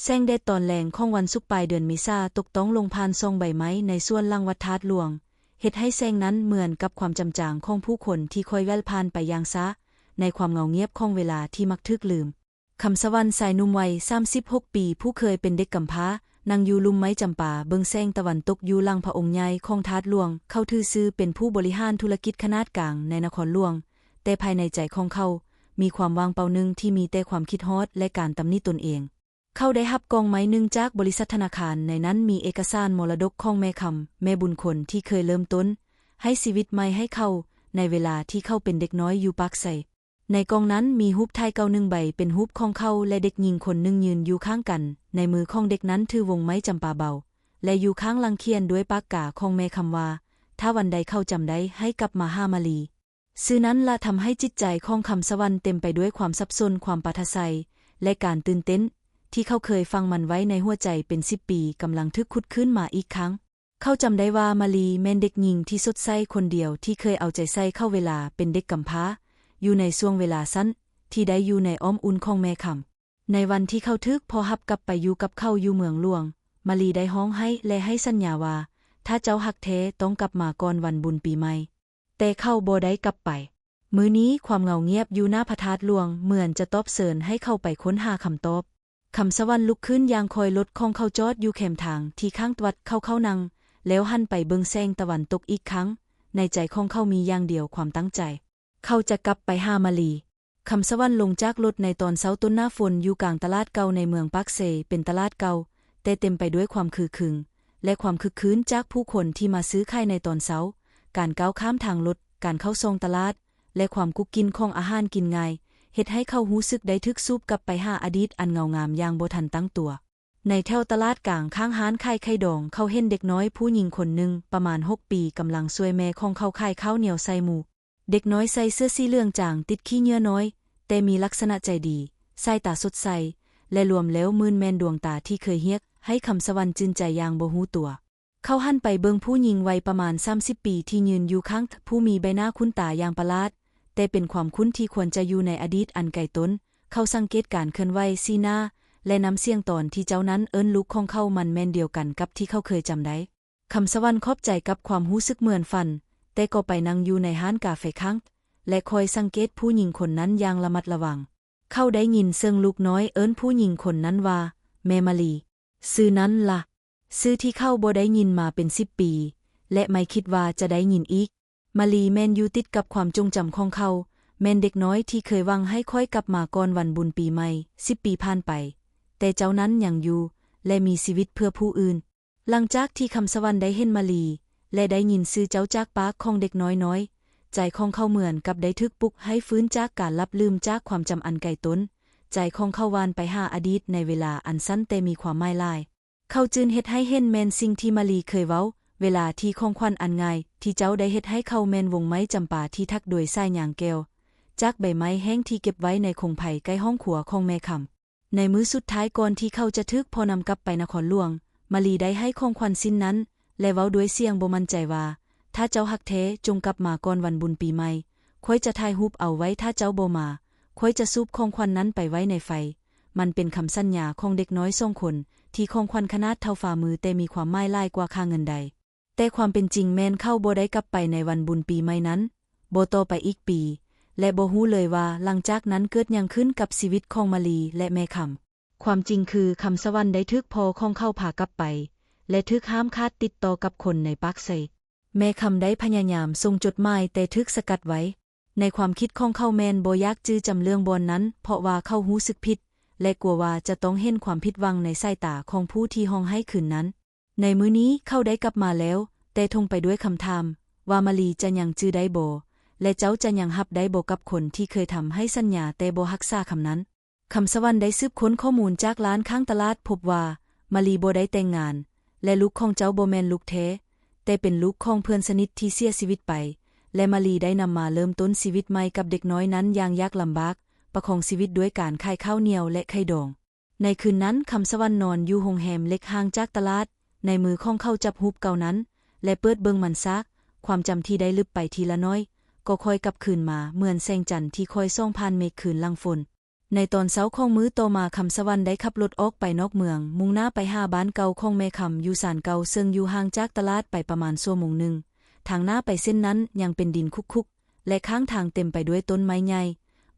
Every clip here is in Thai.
แสงแดดตอนแรงของวันศุกร์ปลายเดือนเมษาตกต้องลงผ่านซองใบไม้ในส่วนหลังวัดธาตุหลวงเฮ็ดให้แสงนั้นเหมือนกับความจำจางของผู้คนที่คอยแว่วผ่านไปอย่างช้าในความเงาเงียบของเวลาที่มักทึกลืมคำสวรรค์สายหนุ่มวัย36 ปีผู้เคยเป็นเด็กกำพร้านั่งอยู่ลุ่มไม้จำปาเบิ่งแสงตะวันตกอยู่หลังพระองค์ใหญ่ของธาตุหลวงเขาถือซื่อเป็นผู้บริหารธุรกิจขนาดกลางในนครหลวงแต่ภายในใจของเขามีความว่างเปล่าหนึ่งที่มีแต่ความคิดฮอดและการตำหนิตนเองเขาได้รับกองไม้หนึ่งจากบริษัทธนาคารในนั้นมีเอกสารมรดกของแม่คำแม่บุญคนที่เคยเริ่มต้นให้ชีวิตใหม่ให้เขาในเวลาที่เขาเป็นเด็กน้อยอยู่ปากไสในกองนั้นมีรูปถ่ายเก่า1 ใบเป็นรูปของเขาและเด็กหญิงคนหนึ่งยืนอยู่ข้างกันในมือของเด็กนั้นถือวงไม้จำปาเบาและอยู่ข้างหลังเขียนด้วยปากกาของแม่คำว่าถ้าวันใดเขาจำได้ให้กลับมาหามาลีซื่อนั้นละทำให้จิตใจของคำสวรรค์เต็มไปด้วยความสับสนความประทับใจและการตื่นเต้นที่เขาเคยฟังมันไว้ในหัวใจเป็น10 ปีกำลังทึกขุดขึ้นมาอีกครั้งเขาจำได้ว่ามาลีแม่นเด็กหญิงที่สดใสคนเดียวที่เคยเอาใจใส่เข้าเวลาเป็นเด็กกำพร้าอยู่ในช่วงเวลาสั้นที่ได้อยู่ในอ้อมอุ่นของแม่คำในวันที่เขาทึกพอหับกลับไปอยู่กับเขาอยู่เมืองหลวงมาลีได้ฮ้องให้และให้สัญญาว่าถ้าเจ้าหักแท้ต้องกลับมาก่อนวันบุญปีใหม่แต่เขาบ่ได้กลับไปมื้อนี้ความเงาเงียบอยู่หน้าพระธาตุหลวงเหมือนจะตอบเสริญให้เข้าไปค้นหาคำตอบคำสวรรค์ลุกขึ้นอย่างคอยรถของเขาจอดอยู่แคมทางที่ข้างวัดเข้านั่งแล้วหันไปเบิ่งแสงตะวันตกอีกครั้งในใจของเขามีอย่างเดียวความตั้งใจเขาจะกลับไปหามาลีคำสวรรค์ลงจากรถในตอนเช้าต้นหน้าฝนอยู่กลางตลาดเก่าในเมืองปากเซเป็นตลาดเก่าแต่เต็มไปด้วยความคึกคืนและความคึกคืนจากผู้คนที่มาซื้อขายในตอนเช้าการก้าวข้ามทางรถการเข้าซองตลาดและความกุ๊กกินของอาหารกินง่ายเฮ็ดให้เขารู้สึกได้ทึกซูบกลับไปหาอดีตอันเงางามอย่างบ่ทันตั้งตัวในแถวตลาดกลางข้างร้านขายไข่ดองเขาเห็นเด็กน้อยผู้หญิงคนหนึ่งประมาณ6 ปีกำลังช่วยแม่ของเขาขายข้าวเหนียวใส่หมูเด็กน้อยใส่เสื้อสีเหลืองจางติดขี้เหงื่อน้อยแต่มีลักษณะใจดีสายตาสดใสและรวมแล้วมื่นแม่นดวงตาที่เคยเฮียกให้คำสวรรค์จื่นใจอย่างบ่ฮู้ตัวเขาหันไปเบิ่งผู้หญิงวัยประมาณ30 ปีที่ยืนอยู่ข้างผู้มีใบหน้าคุ้นตาอย่างประหลาดแต่เป็นความคุ้นที่ควรจะอยู่ในอดีตอันไกลต้นเขาสังเกตการเคลื่อนไหวสีหน้าและน้ำเสียงตอนที่เจ้านั้นเอิ้นลูกของเขามันแม่นเดียวกันกับที่เขาเคยจำได้คำสวรรค์ขอบใจกับความรู้สึกเหมือนฝันแต่ก็ไปนั่งอยู่ในร้านกาแฟข้างและคอยสังเกตผู้หญิงคนนั้นอย่างระมัดระวังเขาได้ยินเสียงลูกน้อยเอิ้นผู้หญิงคนนั้นว่าแม่มาลีชื่อนั้นล่ะชื่อที่เขาบ่ได้ยินมาเป็น10 ปีและไม่คิดว่าจะได้ยินอีกมาลีแม่นอยู่ติดกับความจงจำของเขาแม่นเด็กน้อยที่เคยหวังให้ค่อยกลับมาก่อนวันบุญปีใหม่10 ปีผ่านไปแต่เจ้านั้นยังอยู่และมีชีวิตเพื่อผู้อื่นหลังจากที่คำสวรรค์ได้เห็นมาลีและได้ยินชื่อเจ้าจากปากของเด็กน้อยใจของเขาเหมือนกับได้ทึกปลุกให้ฟื้นจากการลับลืมจากความจำอันไกลต้นใจของเขาวานไปหาอดีตในเวลาอันสั้นแต่มีความหมายหลายเขาจึงเฮ็ดให้เห็นแม่นสิ่งที่มาลีเคยเว้าเวลาที่ของขวัญอันง่ายที่เจ้าได้เฮ็ดให้เขาแม่นวงไม้จำปาที่ทักโดยสายยางแก้วจากใบไม้แห้งที่เก็บไว้ในคงไผ่ใกล้ห้องครัวของแม่คำในมื้อสุดท้ายก่อนที่เขาจะทึกพอนำกลับไปนครหลวงมาลีได้ให้ของขวัญสิ้นนั้นและเว้าด้วยเสียงบ่มั่นใจว่าถ้าเจ้าฮักแท้จงกลับมาก่อนวันบุญปีใหม่ค่อยจะถ่ายรูปเอาไว้ถ้าเจ้าบ่มาค่อยจะซุบของขวัญนั้นไปไว้ในไฟมันเป็นคำสัญญาของเด็กน้อย2 คนที่ของขวัญขนาดเท่าฝ่ามือแต่มีความหมายหลายกว่าค่าเงินใดแต่ความเป็นจริงแม่นเข้าบ่ได้กลับไปในวันบุญปีใหม่นั้นบ่ต่อไปอีกปีและบ่ฮู้เลยว่าหลังจากนั้นเกิดหยังขึ้นกับชีวิตของมาลีและแม่คำความจริงคือคำสวรรค์ได้ทึกพอของเขาพากลับไปและทึกห้ามคาดติดต่อกับคนในปากไซแม่คำได้พยายามส่งจดหมายแต่ทึกสกัดไว้ในความคิดของเขาแมนบ่อยากจื้อจำเรื่องบอนนั้นเพราะว่าเขารู้สึกผิดและกลัวว่าจะต้องเห็นความผิดหวังในสายตาของผู้ที่ห้องให้คืนนั้นในมื้อนี้เขาได้กลับมาแล้วแต่ทงไปด้วยคำถามว่ามาลีจะยังจื้อได้บ่และเจ้าจะยังรับได้บ่กับคนที่เคยทำให้สัญญาแต่บ่รักษาคำนั้นคำสวรรค์ได้สืบค้นข้อมูลจากร้านข้างตลาดพบว่ามาลีบ่ได้แต่งงานและลูกของเจ้าบ่แม่นลูกแท้แต่เป็นลูกของเพื่อนสนิทที่เสียชีวิตไปและมาลีได้นำมาเริ่มต้นชีวิตใหม่กับเด็กน้อยนั้นอย่างยากลำบากประคองชีวิตด้วยการขายข้าวเหนียวและไข่ดองในคืนนั้นคำสวรรค์นอนอยู่โรงแรมเล็กห่างจากตลาดในมือของเขาจับรูปเก่านั้นและเปิดเบิ่งมันซักความจำที่ได้ลึกไปทีละน้อยก็ค่อยกลับคืนมาเหมือนแสงจันทร์ที่ค่อยส่องผ่านเมฆคืนหลังฝน ในตอนเช้าของมื้อต่อมาคำสวรรค์ได้ขับรถออกไปนอกเมืองมุ่งหน้าไปหาบ้านเก่าของแม่คำอยู่ศาลเก่าซึ่งอยู่ห่างจากตลาดไปประมาณชั่วโมงหนึ่งทางหน้าไปเส้นนั้นยังเป็นดินคุกๆและข้างทางเต็มไปด้วยต้นไม้ใหญ่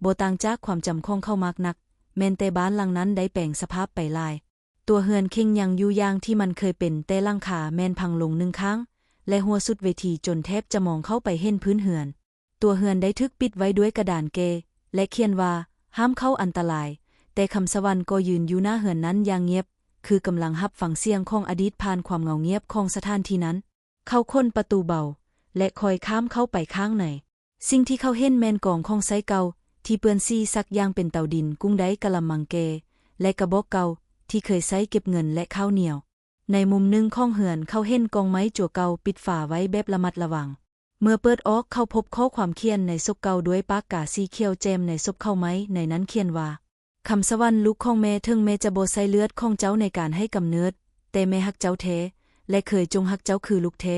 บ่ต่างจากความจำของเขามากนักแม้แต่บ้านหลังนั้นได้แปลงสภาพไปหลายตัวเฮือนเข่งยังอยู่อย่างที่มันเคยเป็นแต่หลังคาแม่นพังลงหนึ่งครั้งและหัวสุดเวทีจนแทบจะมองเข้าไปเห็นพื้นเฮือนตัวเฮือนได้ทึกปิดไว้ด้วยกระดานเกและเขียนว่าห้ามเข้าอันตรายแต่คำสวรรค์ก็ยืนอยู่หน้าเฮือนนั้นอย่างเงียบคือกำลังรับฟังเสียงของอดีตผ่านความเงาเงียบของสถานที่นั้นเขาค้นประตูเบาและคอยข้ามเข้าไปข้างในสิ่งที่เขาเห็นแม่นกองของไซเก่าที่เปื้อนซีซักอย่างเป็นเตาดินกุ้งได้กะละมังเกและกระบอกเก่าที่เคยใช้เก็บเงินและข้าวเหนียวในมุมหนึ่งของเฮือนเขาเห็นกองไม้จั่วเก่าปิดฝาไว้แบบระมัดระวังเมื่อเปิดออกเขาพบข้อความเขียนในศพเก่าด้วยปากกาสีเขียวแจมในศพเข้าไม้ในนั้นเขียนว่าคำสวรรค์ลูกของแม่ถึงแม่จะบ่ใส่เลือดของเจ้าในการให้กำเนิดแต่แม่ฮักเจ้าแท้และเคยจงฮักเจ้าคือลูกแท้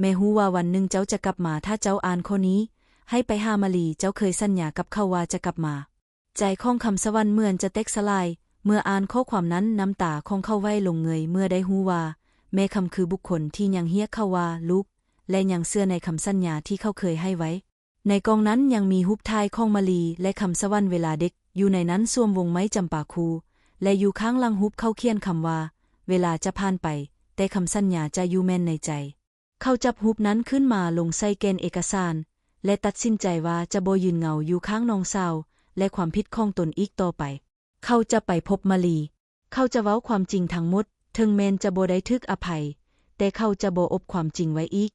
แม่ฮู้ว่าวันหนึ่งเจ้าจะกลับมาถ้าเจ้าอ่านข้อนี้ให้ไปหามาลีเจ้าเคยสัญญากับเขาว่าจะกลับมาใจของคำสวรรค์เหมือนจะแตกสลายเมื่ออ่านข้อความนั้นน้ำตาของเขาไหลลงเงยเมื่อได้ฮู้ว่าแม่คำคือบุคคลที่ยังเรียกเขาว่าลูกและยังเชื่อในคำสัญญาที่เขาเคยให้ไว้ในกองนั้นยังมีรูปถ่ายของมาลีและคำสวรรค์เวลาเด็กอยู่ในนั้นสวมวงไม้จำปาคูและอยู่ข้างหลังรูปเขาเขียนคำว่าเวลาจะผ่านไปแต่คำสัญญาจะอยู่แม่นในใจเขาจับรูปนั้นขึ้นมาลงใส่แกนเอกสารและตัดสินใจว่าจะบ่ยืนเหงาอยู่ข้างน้องสาวและความผิดของตนอีกต่อไปเขาจะไปพบมาลีเขาจะเว้าความจริงทั้งหมดถึงแม้นจะบ่ได้ทึกอภัยแต่เขาจะบ่อบความจริงไว้อีก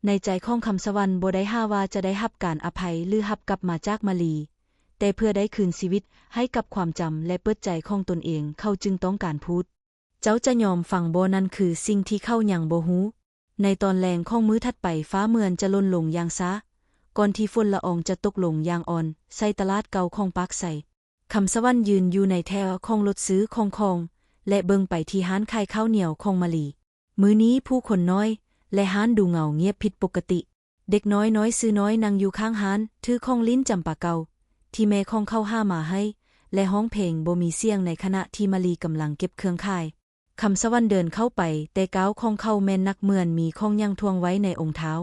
ในใจของคำสวรรค์บ่ได้หาว่าจะได้รับการอภัยหรือรับกลับมาจากมาลีแต่เพื่อได้คืนชีวิตให้กับความจำและเปิดใจของตนเองเขาจึงต้องการพูดเจ้าจะยอมฟังบ่นั่นคือสิ่งที่เขายังบ่ฮู้ในตอนแลงของมื้อถัดไปฟ้าเหมือนจะลนลงอย่างช้าก่อนที่ฝนละอองจะตกลงอย่างอ่อนใส่ตลาดเก่าของปากไสคำสวรรค์ยืนอยู่ในแถวของรถซื้อของและเบิ่งไปที่ร้านขายข้าวเหนียวของมาลีมื้อนี้ผู้คนน้อยและร้านดูเงาเงียบผิดปกติเด็กน้อยซื้อน้อยนั่งอยู่ข้างร้านถือของลิ้นจำปาเก่าที่แม่ของเขาห้ามาให้และห้องเพลงบ่มีเสียงในขณะที่มาลีกำลังเก็บเครื่องข่ายคำสวรรค์เดินเข้าไปแต่ก้าวของเขาแม่นนักเหมือนมีของยังทวงไว้ในองค์เท้า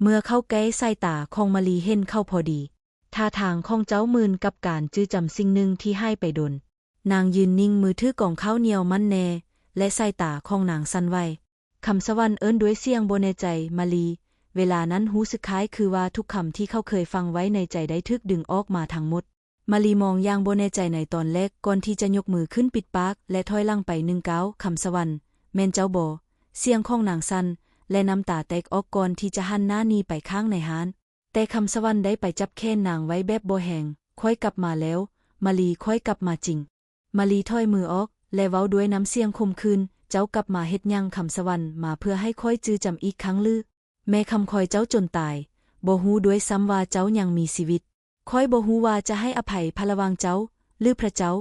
เมื่อเข้าใกล้สายตาของมาลีเห็นเข้าพอดีท่าทางของเจ้ามื่นกับการจื้อจำสิ่งหนึ่งที่ให้ไปดนนางยืนนิ่งมือถือกล่องข้าวเหนียวมันแน่และสายตาของนางสั่นไหวคำสวรรค์เอิ้นด้วยเสียงบ่แน่ใจมาลีเวลานั้นรู้สึกคล้ายคือว่าทุกคำที่เขาเคยฟังไว้ในใจได้ถูกดึงออกมาทั้งหมดมาลีมองอย่างบ่แน่ใจในตอนแรกก่อนที่จะยกมือขึ้นปิดปากและถอยหลังไป1 ก้าวคำสวรรค์แม่นเจ้าบ่เสียงของนางสั่นและน้ำตาแตกออกก่อนที่จะหันหน้าหนีไปข้างในห้านแต่คำสวรรค์ได้ไปจับแขนนางไว้แบบบ่แหงค่อยกลับมาแล้วมาลีค่อยกลับมาจริงมาลีถอยมือออกและเว้าด้วยน้ำเสียงคมคืนเจ้ากลับมาเฮ็ดหยังคำสวรรค์มาเพื่อให้ค่อยจื้อจำอีกครั้งลือแม่คำคอยเจ้าจนตายบ่ฮู้ด้วยซ้ำว่าเจ้ายังมีชีวิตค่อยบ่ฮู้ว่าจะให้อภัยพระวังเจ้าหรือพระเจ้า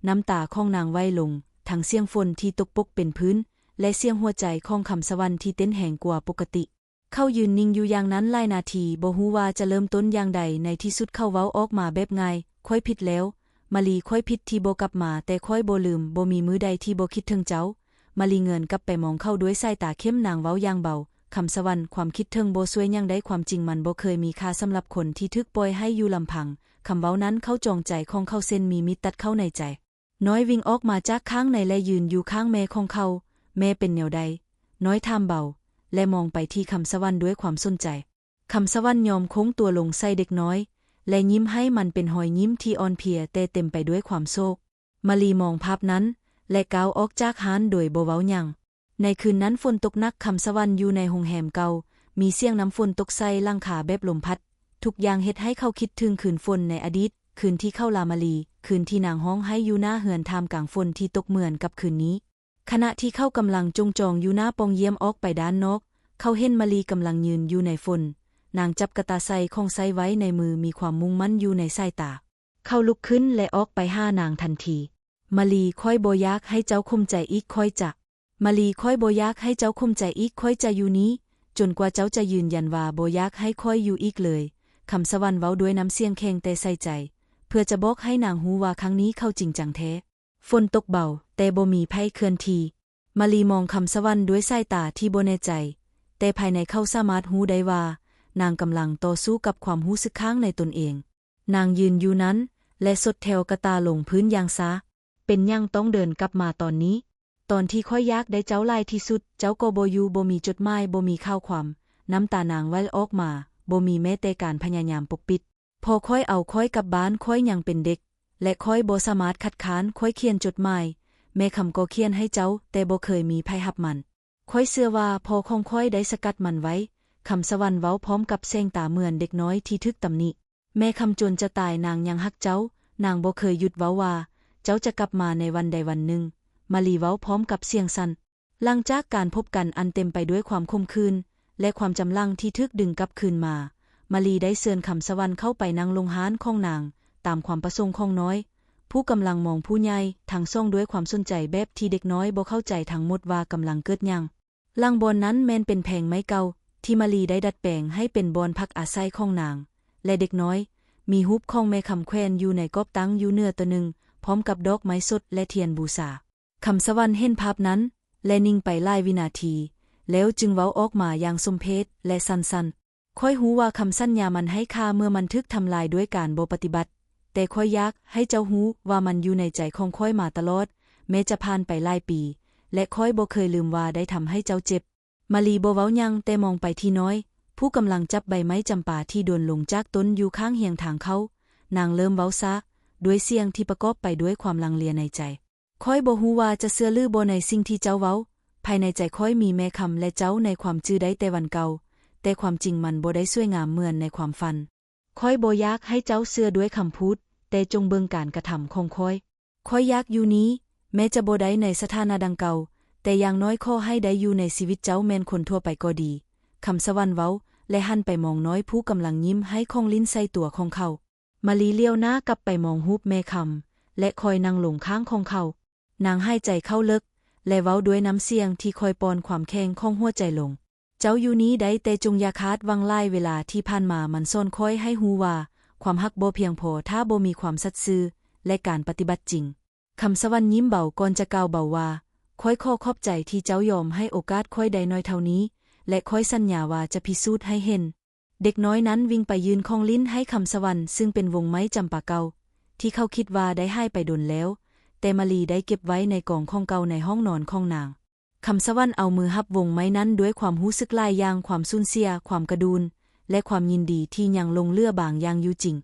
น้ำตาของนางไหลลงทั้งเสียงฝนที่ตกปกเป็นพื้นและเสียงหัวใจของคำสวรรค์ที่เต้นแรงกว่าปกติเขายืนนิ่งอยู่อย่างนั้นหลายนาทีบ่ฮู้ว่าจะเริ่มต้นอย่างใดในที่สุดเขาเว้าออกมาแบบง่ายค่อยผิดแล้วมาลีค่อยผิดที่บ่กลับมาแต่ค่อยบ่ลืมบ่มีมื้อใดที่บ่คิดถึงเจ้ามาลีเงินกลับไปมองเข้าด้วยสายตาเข้มนางเว้าอย่างเบาคำสวรรค์ความคิดถึงบ่ช่วยยังได้ความจริงมันบ่เคยมีค่าสำหรับคนที่ถูกปล่อยให้อยู่ลำพังคำเว้านั้นเขาจองใจของเขาเส้นมีมิตรตัดเข้าในใจน้อยวิ่งออกมาจากข้างในและยืนอยู่ข้างแม่ของเขาแม่เป็นแนวใดน้อยถามเบาและมองไปที่คำสวรรค์ด้วยความสนใจคำสวรรค์ยอมโค้งตัวลงใส่เด็กน้อยและยิ้มให้มันเป็นหอยยิ้มที่อ่อนเพลียแต่เต็มไปด้วยความโศกมาลีมองภาพนั้นและก้าวออกจากห้านโดยบ่เว้าหยังในคืนนั้นฝนตกหนักคำสวรรค์อยู่ในโรงแรมเก่ามีเสียงน้ำฝนตกใส่หลังคาแบบลมพัดทุกอย่างเฮ็ดให้เขาคิดถึงคืนฝนในอดีตคืนที่เข้าลามาลีคืนที่นางฮ้องให้อยู่หน้าเฮือนท่ามกลางฝนที่ตกเหมือนกับคืนนี้ขณะที่เขากำลังจองอยู่หน้าปองเยี่ยมออกไปด้านนอกเขาเห็นมาลีกำลังยืนอยู่ในฝนนางจับกระตาไซของไซไว้ในมือมีความมุ่งมั่นอยู่ในสายตาเขาลุกขึ้นและออกไปหานางทันทีมาลีค่อยบ่อยากให้เจ้าข่มใจอีกค่อยจะมาลีค่อยบ่อยากให้เจ้าข่มใจอีกค่อยจะอยู่นี้จนกว่าเจ้าจะยืนยันว่าบ่อยากให้ค่อยอยู่อีกเลยคำสวรรค์เว้าด้วยน้ำเสียงแข็งแต่ใส่ใจ เพื่อจะบอกให้นางฮู้ว่าครั้งนี้เข้าจริงจังแท้ฝนตกเบาแต่บ่มีภัยเคลื่อนที่มาลีมองคำสวรรค์ด้วยสายตาที่บ่แน่ใจแต่ภายในเขาสามารถฮู้ได้ว่านางกำลังต่อสู้กับความรู้สึกข้างในตนเองนางยืนอยู่นั้นและสดแถวกระตาลงพื้นอย่างช้าเป็นยังต้องเดินกลับมาตอนนี้ตอนที่ค่อยอยากได้เจ้าหลายที่สุดเจ้าก็บ่อยู่บ่มีจดหมายบ่มีข้าวความน้ำตานางไหลออกมาบ่มีแม้แต่การพยายามปกปิดพอค่อยเอาค่อยกลับบ้านค่อยยังเป็นเด็กและค่อยบ่สามารถคัดค้านค่อยเขียนจดหมายแม่คำก็เขียนให้เจ้าแต่บ่เคยมีไผรับมันค่อยเชื่อว่าพ่อของค่อยได้สกัดมันไว้คำสวรรค์เว้าพร้อมกับแสงตาเหมือนเด็กน้อยที่ทึกตำหนิแม่คำจนจะตายนางยังฮักเจ้านางบ่เคยหยุดเว้าว่าเจ้าจะกลับมาในวันใดวันหนึ่งมาลีเว้าพร้อมกับเสียงสั่นหลังจากการพบกันอันเต็มไปด้วยความคมคืนและความจำลังที่ทึกดึงกลับคืนมาลีได้เชิญคำสวรรค์เข้าไปนั่งลงห้านของนางตามความประสงค์ของน้อยผู้กำลังมองผู้ใหญ่ทางซ่องด้วยความสนใจแบบที่เด็กน้อยบ่เข้าใจทั้งหมดว่ากำลังเกิดหยังหลังบอนนั้นแม่นเป็นแผงไม้เก่าที่มาลีได้ดัดแปลงให้เป็นบอนพักอาศัยของนางและเด็กน้อยมีรูปของแม่คำแควนอยู่ในกอบตั้งอยู่เนื้อตัวหนึ่งพร้อมกับดอกไม้สดและเทียนบูชาคำสวรรค์เห็นภาพนั้นและนิ่งไปหลายวินาทีแล้วจึงเว้าออกมาอย่างสมเพชและสั้นๆค่อยหูว่าคำสัญญามันให้ค่าเมื่อมันทึกทำลายด้วยการบ่ปฏิบัติแต่ค่อยอยากให้เจ้าหูว่ามันอยู่ในใจของค่อยมาตลอดแม้จะผ่านไปหลายปีและค่อยบ่เคยลืมว่าได้ทำให้เจ้าเจ็บมาลีบ่เว้าหยังแต่มองไปที่น้อยผู้กำลังจับใบไม้จำปาที่โดนลงจากต้นอยู่ข้างเฮียงทางเขานางเริ่มเว้าซะด้วยเสียงที่ประกอบไปด้วยความลังเลในใจค่อยบ่ฮู้ว่าจะเชื่อหรือบ่ในสิ่งที่เจ้าเว้าภายในใจค่อยมีแม่คำและเจ้าในความจื้อได้แต่วันเก่าแต่ความจริงมันบ่ได้สวยงามเหมือนในความฝันค่อยบ่อยากให้เจ้าเชื่อด้วยคำพูดแต่จงเบิ่งการกระทำของค่อยอยากอยู่นี้แม้จะบ่ได้ในสถานะดังเก่าแต่อย่างน้อยขอให้ได้อยู่ในชีวิตเจ้าแม่นคนทั่วไปก็ดีคำสวรรค์เว้าและหันไปมองน้อยผู้กำลังยิ้มให้ของลิ้นใส่ตัวของเขามาลีเลี้ยวหน้ากลับไปมองรูปแม่คำและคอยนั่งลงข้างของเขานางหายใจเข้าลึกและเว้าด้วยน้ำเสียงที่คอยปอนความแข็งของหัวใจลงเจ้าอยู่นี้ได้แต่จงอย่าคาดหวังหลายเวลาที่ผ่านมามันซ่อนคอยให้ฮู้ว่าความฮักบ่เพียงพอถ้าบ่มีความสัตย์ซื่อและการปฏิบัติจริงคำสวรรค์ยิ้มเบาก่อนจะกล่าวเบาว่าค่อยขอขอบใจที่เจ้ายอมให้โอกาสค่อยได้น้อยเท่านี้และค่อยสัญญาว่าจะพิสูจน์ให้เห็นเด็กน้อยนั้นวิ่งไปยืนของลิ้นให้คำสวรรค์ซึ่งเป็นวงไม้จำปาเก่าที่เขาคิดว่าได้ให้ไปดนแล้วแต่มาลีได้เก็บไว้ในกล่องของเก่าในห้องนอนของนางคำสวรรค์เอามือหับวงไม้นั้นด้วยความรู้สึกหลายอย่างความสูญเสียความกระดูนและความยินดีที่ยังลงเลือบางอย่างอยู่จริง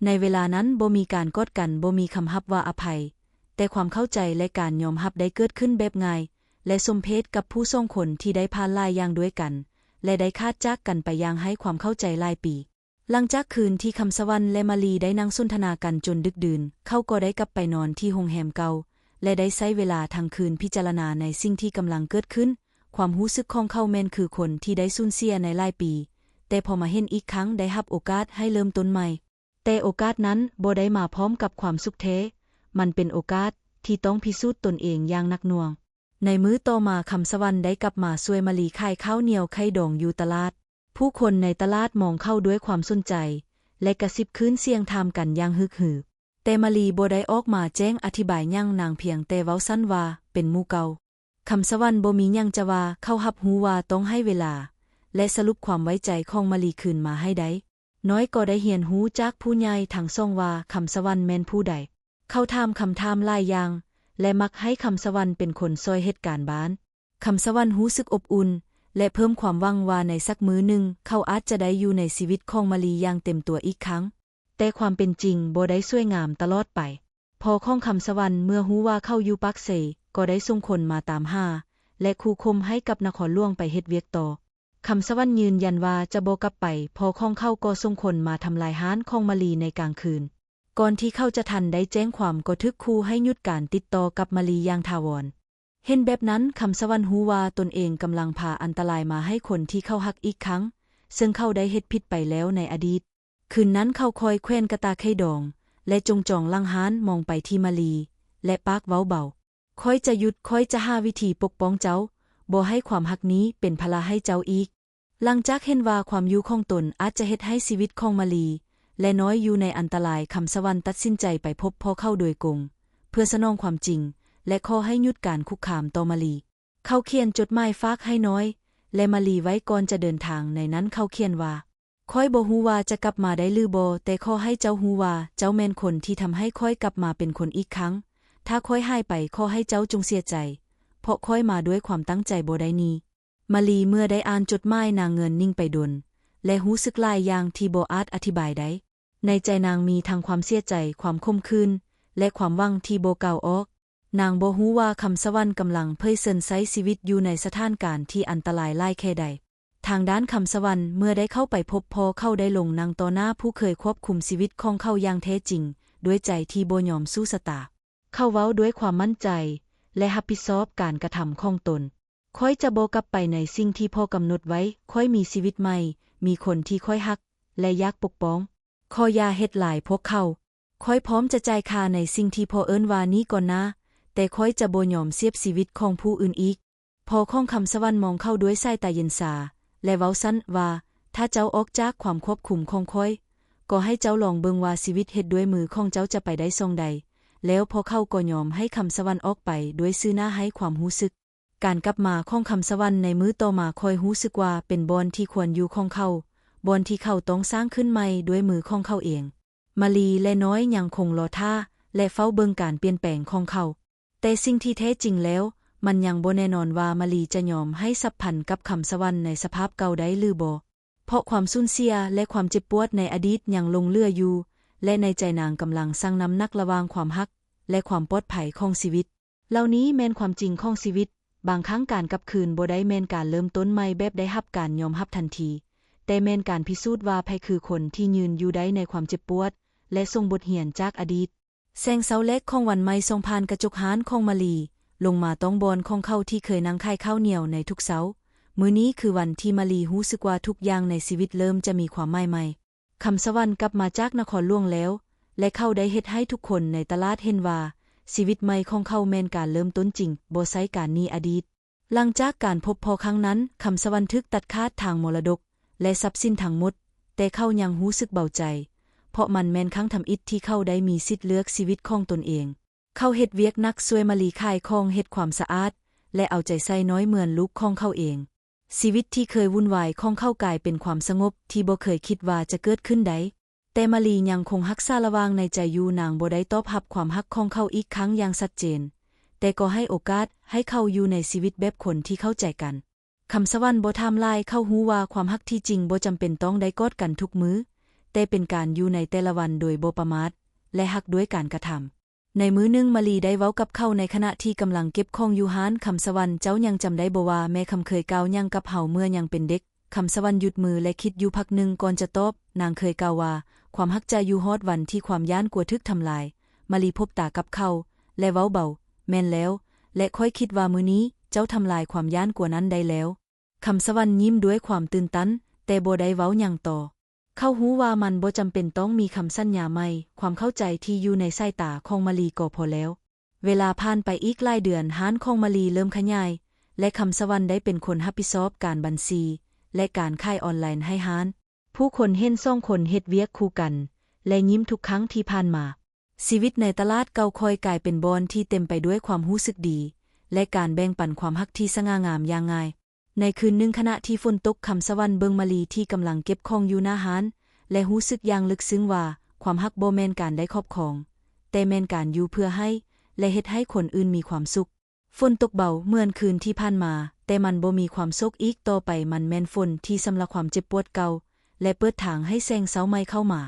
ในเวลานั้นบ่มีการกอดกันบ่มีคำฮับว่าอภัยแต่ความเข้าใจและการยอมรับได้เกิดขึ้นแบบง่ายและสมเพชกับผู้ทรงคนที่ได้ผ่านหลายอย่างด้วยกันและได้คาดจากกันไปอย่างให้ความเข้าใจหลายปีหลังจากคืนที่คำสวรรค์และมาลีได้นั่งสนทนากันจนดึกดื่นเขาก็ได้กลับไปนอนที่โรงแรมเก่าและได้ใช้เวลาทั้งคืนพิจารณาในสิ่งที่กำลังเกิดขึ้นความรู้สึกของเขาแม่นคือคนที่ได้สูญเสียในหลายปีแต่พอมาเห็นอีกครั้งได้รับโอกาสให้เริ่มต้นใหม่แต่โอกาสนั้นบ่ได้มาพร้อมกับความสุขแท้มันเป็นโอกาสที่ต้องพิสูจน์ตนเองอย่างหนักหน่วงในมื้อต่อมาคำสวรรค์ได้กลับมาช่วยมาลีขายข้าวเหนียวไข่ดองอยู่ตลาดผู้คนในตลาดมองเข้าด้วยความสนใจและกระซิบคืนเสียงถามกันอย่างฮึกหือแต่มาลีบ่ได้ออกมาแจ้งอธิบายหยังนางเพียงแต่เว้าสั้นว่าเป็นหมู่เก่าคำสวรรค์บ่มีหยังจะว่าเขารับรู้ว่าต้องให้เวลาและสรุปความไว้ใจของมาลีคืนมาให้ได้น้อยก็ได้เรียนรู้จากผู้ใหญ่ทั้งสองว่าคำสวรรค์แม่นผู้ใดเขาถามคำถามหลายอย่างและมักให้คำสวรรค์เป็นคนซอยเหตุการณ์บ้านคำสวรรค์รู้สึกอบอุ่นและเพิ่มความหวังว่าในสักมื้อหนึ่งเขาอาจจะได้อยู่ในชีวิตของมาลีอย่างเต็มตัวอีกครั้งแต่ความเป็นจริงบ่ได้สวยงามตลอดไปพอของคำสวรรค์เมื่อรู้ว่าเขาอยู่ปักเสก็ได้ส่งคนมาตามหาและคู่คมให้กับนครหลวงไปเฮ็ดเวียกต่อคำสวรรค์ยืนยันว่าจะบ่กลับไปพอของเขาก็ส่งคนมาทำลายห้านของมาลีในกลางคืนก่อนที่เขาจะทันได้แจ้งความก็ทึกขู่ให้หยุดการติดต่อกับมาลีอย่างถาวรเห็นแบบนั้นคำสวรรค์รู้ว่าตนเองกำลังพาอันตรายมาให้คนที่เขาฮักอีกครั้งซึ่งเขาได้เฮ็ดผิดไปแล้วในอดีตคืนนั้นเขาคอยแคว้นกระตาไข่ดองและจงจองลังห้านมองไปที่มาลีและปากเว้าเบาค่อยจะหยุดค่อยจะหาวิธีปกป้องเจ้าบ่ให้ความฮักนี้เป็นภาระให้เจ้าอีกหลังจากเห็นว่าความอยู่ของตนอาจจะเฮ็ดให้ชีวิตของมาลี และน้อยอยู่ในอันตรายคำสวรรค์ตัดสินใจไปพบพ่อเข้าโดยกงเพื่อสนองความจริงและขอให้หยุดการคุกคามต่อมาลีเขาเขียนจดหมายฝากให้น้อยและมาลีไว้ก่อนจะเดินทางในนั้นเขาเขียนว่าค่อยบ่ฮู้ว่าจะกลับมาได้หรือบ่แต่ขอให้เจ้าฮู้ว่าเจ้าแม่นคนที่ทำให้ค่อยกลับมาเป็นคนอีกครั้งถ้าค่อยหายไปขอให้เจ้าจงเสียใจเพราะค่อยมาด้วยความตั้งใจบ่ได้นี้มาลีเมื่อได้อ่านจดหมายนางเงินนิ่งไปดนและรู้สึกหลายอย่างที่บ่อาจอธิบายได้ในใจนางมีทั้งความเสียใจความขมขื่นและความหวังที่บ่กล่าวออกนางบ่ฮู้ว่าคำสวรรค์กำลังเผยเซินไซชีวิตอยู่ในสถานการณ์ที่อันตรายหลายแค่ใดทางด้านคำสวรรค์เมื่อได้เข้าไปพบพ่อเข้าได้ลงนางต่อหน้าผู้เคยควบคุมชีวิตของเขาอย่างแท้จริงด้วยใจที่บ่ยอมสู้ชะตาเขาเว้าด้วยความมั่นใจและรับผิดชอบการกระทำของตนค่อยจะบ่กลับไปในสิ่งที่พ่อกำหนดไว้ค่อยมีชีวิตใหม่มีคนที่ค่อยฮักและอยากปกป้องขออย่าเฮ็ดหลายพวกเขาค่อยพร้อมจะจ่ายค่าในสิ่งที่พ่อเอิ้นว่านี้ก่อนนะแต่ค่อยจะบ่ยอมเสียบชีวิตของผู้อื่นอีกพ่อของคำสวรรค์มองเข้าด้วยสายตาเย็นชาและเว้าสั้นว่าถ้าเจ้าออกจากความควบคุมของค่อยก็ให้เจ้าลองเบิ่งว่าชีวิตเฮ็ดด้วยมือของเจ้าจะไปได้ทรงใดแล้วพอเข้าก็ยอมให้คำสวรรค์ออกไปด้วยซื่อหน้าให้ความรู้สึกการกลับมาของคำสวรรค์ในมื้อต่อมาค่อยรู้สึกว่าเป็นบอนที่ควรอยู่ของเขาบอนที่เขาต้องสร้างขึ้นใหม่ด้วยมือของเขาเองมาลีและน้อยยังคงรอท่าและเฝ้าเบิ่งการเปลี่ยนแปลงของเขาแต่สิ่งที่แท้จริงแล้วมันยังบ่แน่นอนว่ามาลีจะยอมให้สัมพันธ์กับคำสวรรค์ในสภาพเก่าได้หรือบ่เพราะความสูญเสียและความเจ็บปวดในอดีตยังลงเหลืออยู่และในใจนางกำลังชั่งน้ำหนักระหว่างความฮักและความปลอดภัยของชีวิตเหล่านี้แม่นความจริงของชีวิตบางครั้งการกลับคืนบ่ได้แม่นการเริ่มต้นใหม่แบบได้รับการยอมรับทันทีแต่แม่นการพิสูจน์ว่าไผคือคนที่ยืนอยู่ได้ในความเจ็บปวดและส่งบทเรียนจากอดีตแสงเสาเล็กของวันใหม่ส่องผ่านกระจกหานของมาลีลงมาต้องบอนของเขาที่เคยนั่งค่ายข้าวเหนียวในทุกเช้ามื้อนี้คือวันที่มาลีรู้สึกว่าทุกอย่างในชีวิตเริ่มจะมีความหมายใหม่คำสวรรค์กลับมาจากนครหลวงแล้วและเขาได้เฮ็ดให้ทุกคนในตลาดเห็นว่าชีวิตใหม่ของเขาแม่นการเริ่มต้นจริงบ่ใช่การหนีอดีตหลังจากการพบพ่อครั้งนั้นคำสวรรค์ทึกตัดขาดทางมรดกและทรัพย์สินทั้งหมดแต่เขายังรู้สึกเบาใจเพราะมันแม่นครั้งทำอิฐที่เขาได้มีสิทธิ์เลือกชีวิตของตนเองเขาเฮ็ดเวียกนักช่วยมาลีขายของเฮ็ดความสะอาดและเอาใจใส่น้อยเหมือนลูกของเขาเองชีวิตที่เคยวุ่นวายของเขากลายเป็นความสงบที่บ่เคยคิดว่าจะเกิดขึ้นได้แต่มาลียังคงรักษาระวางในใจอยู่นางบ่ได้ตอบรับความรักของเขาอีกครั้งอย่างชัดเจนแต่ก็ให้โอกาสให้เขาอยู่ในชีวิตแบบคนที่เข้าใจกันคำสวรรค์บ่ทำลายเขาฮู้ว่าความรักที่จริงบ่จำเป็นต้องได้กอดกันทุกมื้อแต่เป็นการอยู่ในแต่ละวันโดยบ่ประมาทและรักด้วยการกระทำในมื้อหนึ่งมาลีได้เว้ากับเขาในขณะที่กำลังเก็บของอยู่ห้านคำสวรรค์เจ้ายังจำได้บ่ว่าแม่คำเคยกล่าวหยังกับเฮาเมื่อยังเป็นเด็กคำสวรรค์หยุดมือและคิดอยู่พักหนึ่งก่อนจะตอบนางเคยกล่าวว่าความฮักจะอยู่ฮอดวันที่ความย้านกลัวทึกทำลายมาลีพบตากับเขาและเว้าเบาแม่นแล้วและค่อยคิดว่ามื้อนี้เจ้าทำลายความย้านกลัวนั้นได้แล้วคำสวรรค์ยิ้มด้วยความตื่นตันแต่บ่ได้เว้าหยังต่อเขาฮู้ว่ามันบ่จำเป็นต้องมีคำสัญญาใหม่ความเข้าใจที่อยู่ในสายตาของมาลีก็พอแล้วเวลาผ่านไปอีกหลายเดือนห้านของมาลีเริ่มขยายและคำสวรรค์ได้เป็นคนรับผิดชอบการบัญชีและการขายออนไลน์ให้ห้านผู้คนเห็นสองคนเฮ็ดเวียกคู่กันและยิ้มทุกครั้งที่ผ่านมาชีวิตในตลาดเก่าค่อยกลายเป็นบอนที่เต็มไปด้วยความรู้สึกดีและการแบ่งปันความฮักที่สง่างามอย่างง่ายในคืนหนึ่งขณะที่ฝนตกคำสวรรค์เบิงมาลีที่กำลังเก็บของอยู่หน้าห้านและรู้สึกอย่างลึกซึ้งว่าความฮักบ่แม่นการได้ครอบครองแต่แม่นการอยู่เพื่อให้และเฮ็ดให้คนอื่นมีความสุขฝนตกเบาเหมือนคืนที่ผ่านมาแต่มันบ่มีความสุขอีกต่อไปมันแม่นฝนที่สำลักความเจ็บปวดเก่าและเปิดทางให้แสงเสาใหม่เข้ามา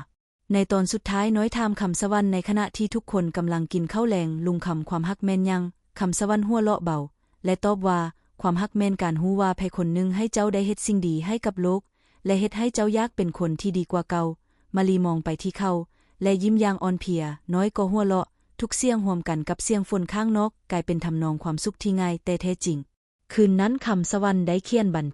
ในตอนสุดท้ายน้อยถามคำสวรรค์ในขณะที่ทุกคนกำลังกินข้าวแลงลุงคำความฮักแม่นยังคำสวรรค์หัวเราะเบาและตอบว่าความฮักแม่นการฮู้ว่าไผคนหนึ่งให้เจ้าได้เฮ็ดสิ่งดีให้กับโลกและเฮ็ดให้เจ้าอยากเป็นคนที่ดีกว่าเก่ามาลีมองไปที่เขาและยิ้มอย่างอ่อนเพลียน้อยก็หัวเราะทุกเสียงรวมกันกับเสียงฝนข้างนอกกลายเป็นทำนองความสุขที่ง่ายแต่แท้จริงคืนนั้นคำสวรรค์ได้เขียนบัน